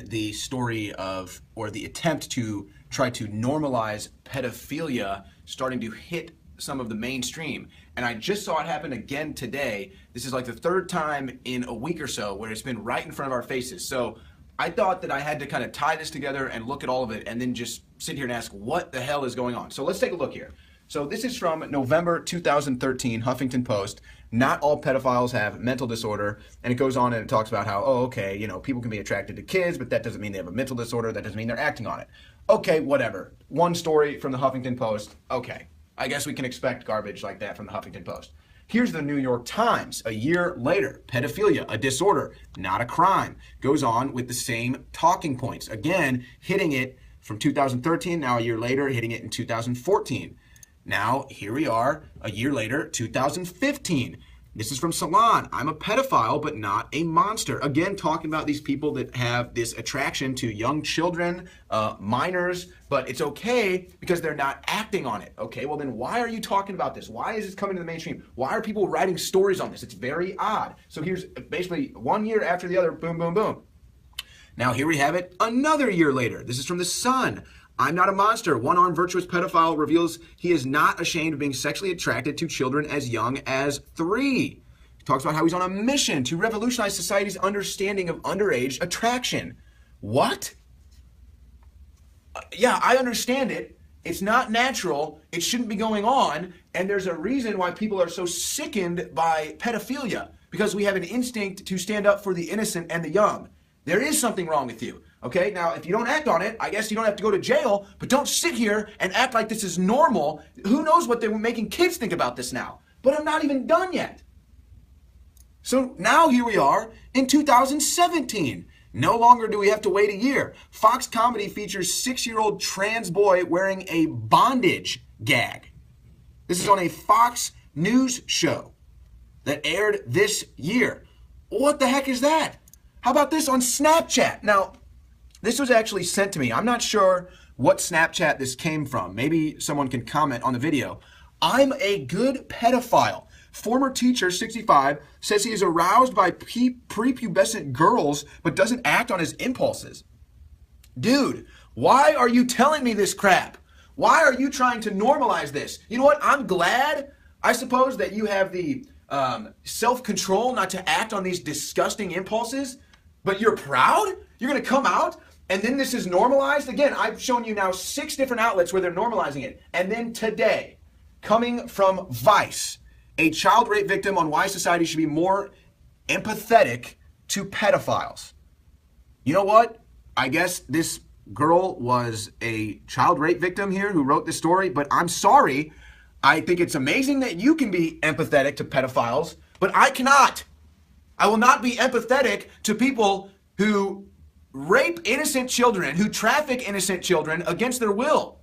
the story of, or the attempt to try to normalize pedophilia starting to hit some of the mainstream. And I just saw it happen again today. This is like the third time in a week or so where it's been right in front of our faces. So I thought that I had to kind of tie this together and look at all of it and then just sit here and ask what the hell is going on. So let's take a look here. So this is from November 2013, Huffington Post. Not all pedophiles have mental disorder. And it goes on and it talks about how, oh, okay, you know, people can be attracted to kids, but that doesn't mean they have a mental disorder. That doesn't mean they're acting on it. Okay, whatever. One story from the Huffington Post. Okay, I guess we can expect garbage like that from the Huffington Post. Here's the New York Times. A year later, pedophilia, a disorder, not a crime. Goes on with the same talking points. Again, hitting it from 2013, now a year later, hitting it in 2014. Now, here we are, a year later, 2015. This is from Salon. I'm a pedophile, but not a monster. Again, talking about these people that have this attraction to young children, minors, but it's okay because they're not acting on it. Okay, well then why are you talking about this? Why is this coming to the mainstream? Why are people writing stories on this? It's very odd. So here's basically 1 year after the other, boom, boom, boom. Now here we have it another year later. This is from The Sun. I'm not a monster. One-armed virtuous pedophile reveals he is not ashamed of being sexually attracted to children as young as 3. He talks about how he's on a mission to revolutionize society's understanding of underage attraction. What? Yeah, I understand it. It's not natural. It shouldn't be going on. And there's a reason why people are so sickened by pedophilia, because we have an instinct to stand up for the innocent and the young. There is something wrong with you. Okay, now if you don't act on it, I guess you don't have to go to jail, but don't sit here and act like this is normal. Who knows what they were making kids think about this now? But I'm not even done yet. So now here we are in 2017. No longer do we have to wait a year. Fox Comedy features 6-year-old trans boy wearing a bondage gag. This is on a Fox News show that aired this year. What the heck is that? How about this on Snapchat? Now, this was actually sent to me. I'm not sure what Snapchat this came from. Maybe someone can comment on the video. I'm a good pedophile. Former teacher, 65, says he is aroused by prepubescent girls but doesn't act on his impulses. Dude, why are you telling me this crap? Why are you trying to normalize this? You know what? I'm glad, I suppose, that you have the self-control not to act on these disgusting impulses, but you're proud? You're going to come out? And then this is normalized? Again, I've shown you now 6 different outlets where they're normalizing it. And then today, coming from Vice, a child rape victim on why society should be more empathetic to pedophiles. You know what? I guess this girl was a child rape victim here who wrote this story, but I'm sorry. I think it's amazing that you can be empathetic to pedophiles, but I cannot. I will not be empathetic to people who rape innocent children, who traffic innocent children against their will.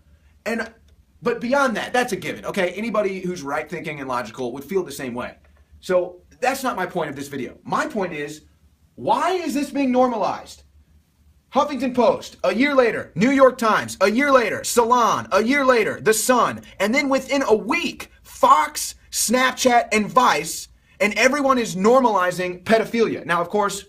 But beyond that, that's a given, okay? Anybody who's right thinking and logical would feel the same way. So that's not my point of this video. My point is, why is this being normalized? Huffington Post, a year later. New York Times, a year later. Salon, a year later. The Sun. And then within a week, Fox, Snapchat, and Vice, and everyone is normalizing pedophilia. Now, of course,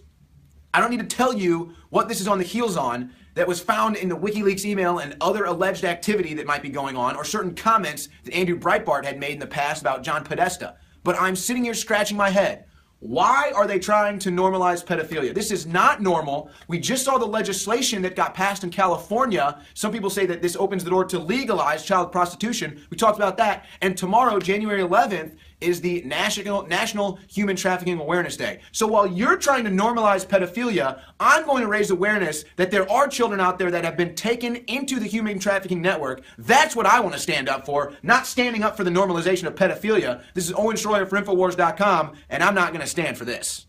I don't need to tell you what this is on the heels on that was found in the WikiLeaks email and other alleged activity that might be going on, or certain comments that Andrew Breitbart had made in the past about John Podesta. But I'm sitting here scratching my head. Why are they trying to normalize pedophilia? This is not normal. We just saw the legislation that got passed in California. Some people say that this opens the door to legalize child prostitution. We talked about that. And tomorrow, January 11th, is the National Human Trafficking Awareness Day. So while you're trying to normalize pedophilia, I'm going to raise awareness that there are children out there that have been taken into the human trafficking network. That's what I want to stand up for, not standing up for the normalization of pedophilia. This is Owen Schroyer for Infowars.com, and I'm not going to stand for this.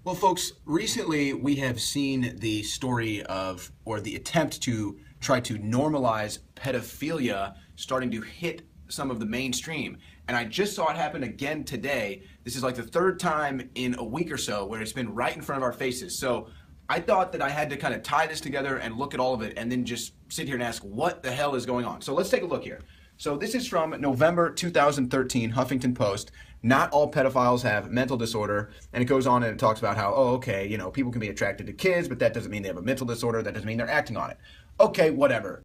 Well, folks, recently we have seen the story of, or the attempt to try to normalize pedophilia starting to hit some of the mainstream. And I just saw it happen again today. This is like the third time in a week or so where it's been right in front of our faces. So I thought that I had to kind of tie this together and look at all of it and then just sit here and ask what the hell is going on. So let's take a look here. So this is from November 2013, Huffington Post. Not all pedophiles have mental disorder. And it goes on and it talks about how, oh, okay, people can be attracted to kids, but that doesn't mean they have a mental disorder. That doesn't mean they're acting on it. Okay, whatever.